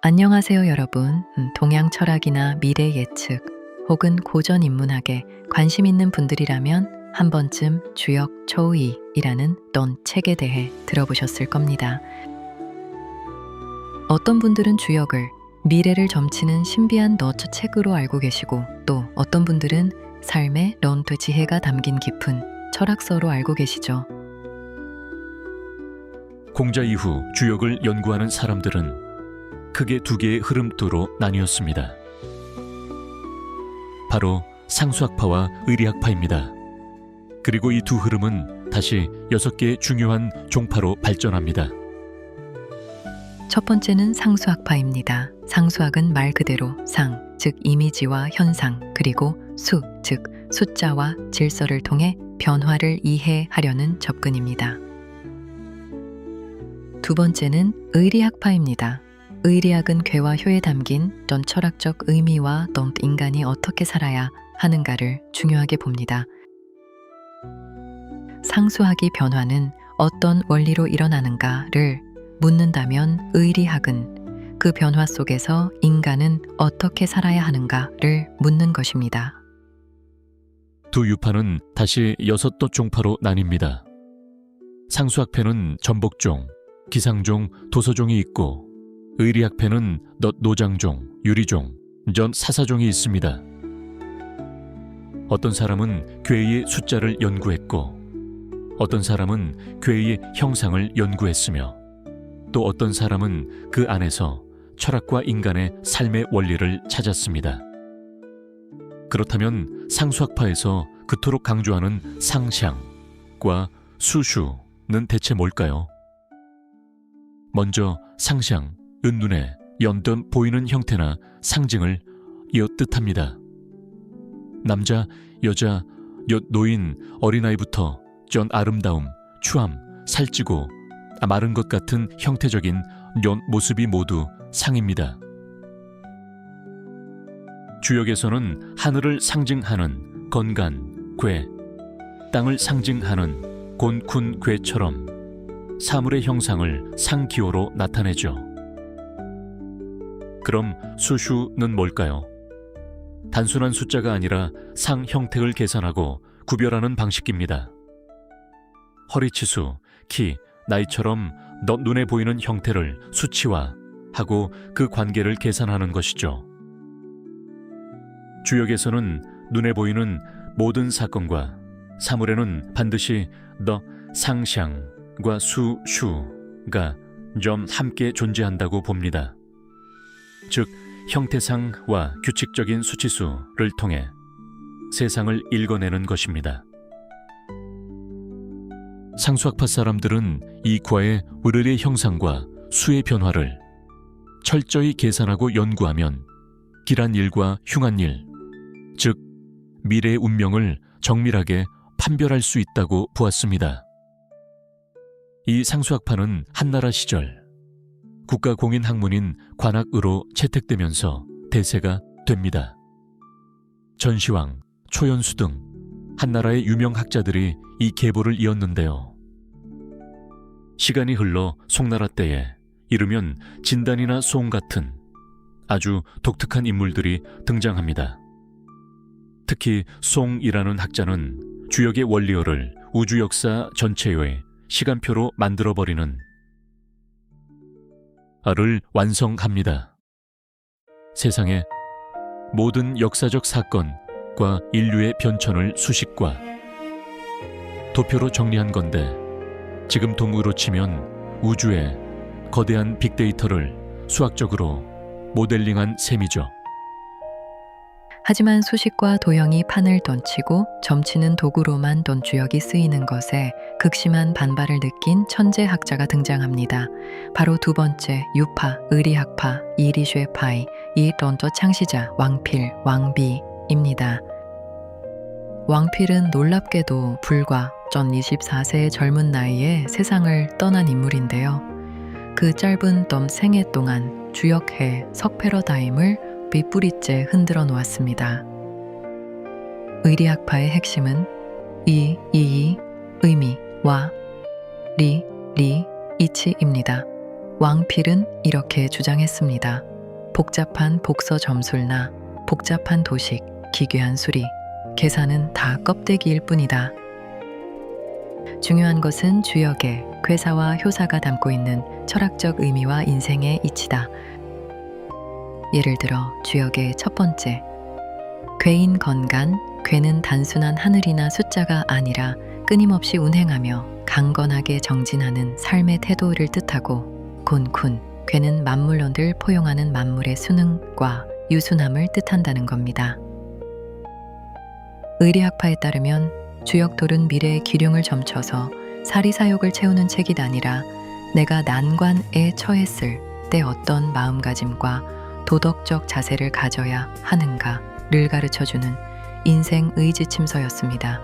안녕하세요, 여러분. 동양 철학이나 미래 예측 혹은 고전 인문학에 관심 있는 분들이라면 한 번쯤 주역 초이이라는 넌 책에 대해 들어보셨을 겁니다. 어떤 분들은 주역을 미래를 점치는 신비한 너처 책으로 알고 계시고, 또 어떤 분들은 삶의 넌트 지혜가 담긴 깊은 철학서로 알고 계시죠. 공자 이후 주역을 연구하는 사람들은 크게 두 개의 흐름도로 나뉘었습니다. 바로 상수학파와 의리학파입니다. 그리고 이 두 흐름은 다시 6개의 중요한 종파로 발전합니다. 첫 번째는 상수학파입니다. 상수학은 말 그대로 상, 즉 이미지와 현상, 그리고 수, 즉 숫자와 질서를 통해 변화를 이해하려는 접근입니다. 두 번째는 의리학파입니다. 의리학은 괴와 효에 담긴 넌 철학적 의미와 넌 인간이 어떻게 살아야 하는가를 중요하게 봅니다. 상수학이 변화는 어떤 원리로 일어나는가를 묻는다면, 의리학은 그 변화 속에서 인간은 어떻게 살아야 하는가를 묻는 것입니다. 두 유파는 다시 6도 종파로 나뉩니다. 상수학파는 전복종, 기상종, 도서종이 있고, 의리학파는 노장종, 유리종, 전 사사종이 있습니다. 어떤 사람은 괴의 숫자를 연구했고, 어떤 사람은 괴의 형상을 연구했으며, 또 어떤 사람은 그 안에서 철학과 인간의 삶의 원리를 찾았습니다. 그렇다면 상수학파에서 그토록 강조하는 상샹과 수슈는 대체 뭘까요? 먼저 상샹, 눈에 연던 보이는 형태나 상징을 이어 뜻합니다. 남자, 여자, 노인, 어린아이부터 전 아름다움, 추함, 살찌고 마른 것 같은 형태적인 모습이 모두 상입니다. 주역에서는 하늘을 상징하는 건간, 괴, 땅을 상징하는 곤쿤, 괴처럼 사물의 형상을 상기호로 나타내죠. 그럼 수슈는 뭘까요? 단순한 숫자가 아니라 상 형태를 계산하고 구별하는 방식입니다. 허리치수, 키, 나이처럼 눈에 보이는 형태를 수치화하고 그 관계를 계산하는 것이죠. 주역에서는 눈에 보이는 모든 사건과 사물에는 반드시 상샹과 수슈가 좀 함께 존재한다고 봅니다. 즉, 형태상과 규칙적인 수치수를 통해 세상을 읽어내는 것입니다. 상수학파 사람들은 이 과의 우르르의 형상과 수의 변화를 철저히 계산하고 연구하면 길한 일과 흉한 일, 즉 미래의 운명을 정밀하게 판별할 수 있다고 보았습니다. 이 상수학파는 한나라 시절 국가공인 학문인 관악으로 채택되면서 대세가 됩니다. 전시왕, 초연수 등 한나라의 유명 학자들이 이 계보를 이었는데요. 시간이 흘러 송나라 때에 이르면 진단이나 송 같은 아주 독특한 인물들이 등장합니다. 특히 송이라는 학자는 주역의 원리어를 우주 역사 전체의 시간표로 만들어버리는 를 완성합니다. 세상의 모든 역사적 사건과 인류의 변천을 수식과 도표로 정리한 건데, 지금 동으로 치면 우주의 거대한 빅데이터를 수학적으로 모델링한 셈이죠. 하지만 수식과 도형이 판을 던치고 점치는 도구로만 던 주역이 쓰이는 것에 극심한 반발을 느낀 천재학자가 등장합니다. 바로 두 번째 유파, 의리학파, 이리쉐파이, 이 던터 창시자 왕필, 왕비입니다. 왕필은 놀랍게도 불과 전 24세의 젊은 나이에 세상을 떠난 인물인데요. 그 짧은 생애 동안 주역해 석패러다임을 빗뿌리째 흔들어 놓았습니다. 의리학파의 핵심은 의미와 이치입니다. 왕필은 이렇게 주장했습니다. 복잡한 복서 점술나 복잡한 도식, 기괴한 수리, 계산은 다 껍데기일 뿐이다. 중요한 것은 주역의 괴사와 효사가 담고 있는 철학적 의미와 인생의 이치다. 예를 들어 주역의 첫 번째, 괴인 건간, 괴는 단순한 하늘이나 숫자가 아니라 끊임없이 운행하며 강건하게 정진하는 삶의 태도를 뜻하고, 곤쿤, 괴는 만물론을 포용하는 만물의 순응과 유순함을 뜻한다는 겁니다. 의리학파에 따르면 주역돌은 미래의 기륭을 점쳐서 사리사욕을 채우는 책이 아니라 내가 난관에 처했을 때 어떤 마음가짐과 도덕적 자세를 가져야 하는가를 가르쳐주는 인생 의지침서였습니다.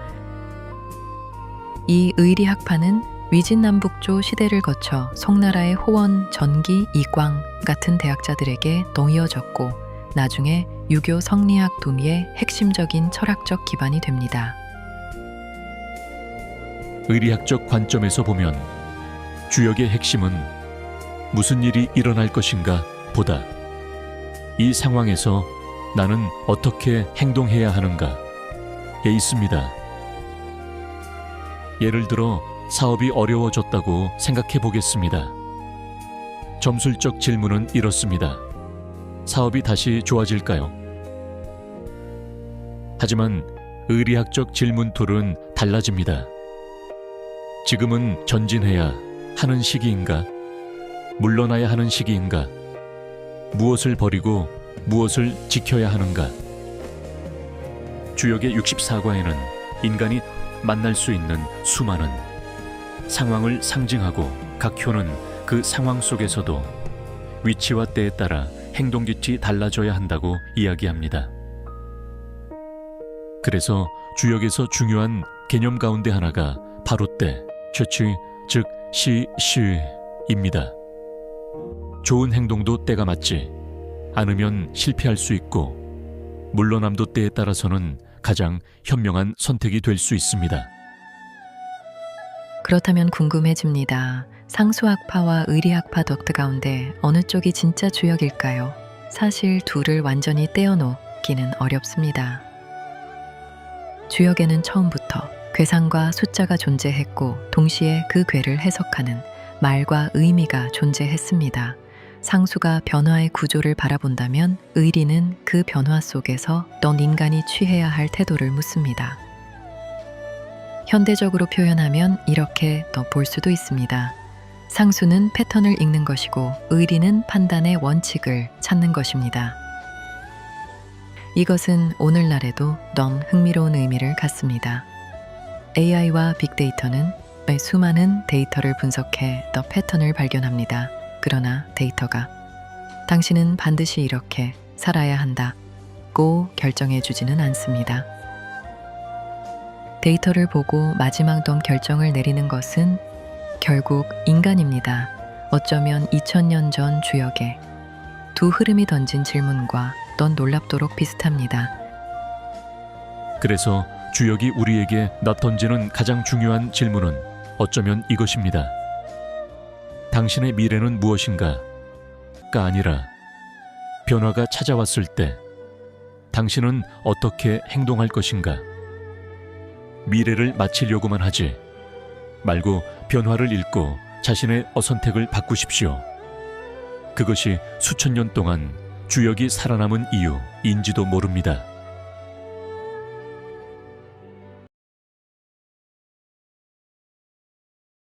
이 의리학파는 위진남북조 시대를 거쳐 송나라의 호원, 전기, 이광 같은 대학자들에게 놓이어졌고 나중에 유교 성리학 도미의 핵심적인 철학적 기반이 됩니다. 의리학적 관점에서 보면 주역의 핵심은 무슨 일이 일어날 것인가 보다 이 상황에서 나는 어떻게 행동해야 하는가에 있습니다. 예를 들어 사업이 어려워졌다고 생각해 보겠습니다. 점술적 질문은 이렇습니다. 사업이 다시 좋아질까요? 하지만 의리학적 질문 툴은 달라집니다. 지금은 전진해야 하는 시기인가? 물러나야 하는 시기인가? 무엇을 버리고 무엇을 지켜야 하는가? 주역의 64과에는 인간이 만날 수 있는 수많은 상황을 상징하고 각 효는 그 상황 속에서도 위치와 때에 따라 행동깃이 달라져야 한다고 이야기합니다. 그래서 주역에서 중요한 개념 가운데 하나가 바로 때, 셔치, 즉 시입니다. 좋은 행동도 때가 맞지 않으면 실패할 수 있고 물러남도 때에 따라서는 가장 현명한 선택이 될 수 있습니다. 그렇다면 궁금해집니다. 상수학파와 의리학파 덕트 가운데 어느 쪽이 진짜 주역일까요? 사실 둘을 완전히 떼어놓기는 어렵습니다. 주역에는 처음부터 괴상과 숫자가 존재했고 동시에 그 괴를 해석하는 말과 의미가 존재했습니다. 상수가 변화의 구조를 바라본다면 의리는 그 변화 속에서 넌 인간이 취해야 할 태도를 묻습니다. 현대적으로 표현하면 이렇게 더 볼 수도 있습니다. 상수는 패턴을 읽는 것이고 의리는 판단의 원칙을 찾는 것입니다. 이것은 오늘날에도 너무 흥미로운 의미를 갖습니다. AI와 빅데이터는 수많은 데이터를 분석해 더 패턴을 발견합니다. 그러나 데이터가 당신은 반드시 이렇게 살아야 한다고 결정해 주지는 않습니다. 데이터를 보고 마지막 덤 결정을 내리는 것은 결국 인간입니다. 어쩌면 2000년 전 주역의 두 흐름이 던진 질문과 넌 놀랍도록 비슷합니다. 그래서 주역이 우리에게 던지는 가장 중요한 질문은 어쩌면 이것입니다. 당신의 미래는 무엇인가?가 아니라 변화가 찾아왔을 때 당신은 어떻게 행동할 것인가? 미래를 맞추려고만 하지 말고 변화를 읽고 자신의 선택을 바꾸십시오. 그것이 수천 년 동안 주역이 살아남은 이유인지도 모릅니다.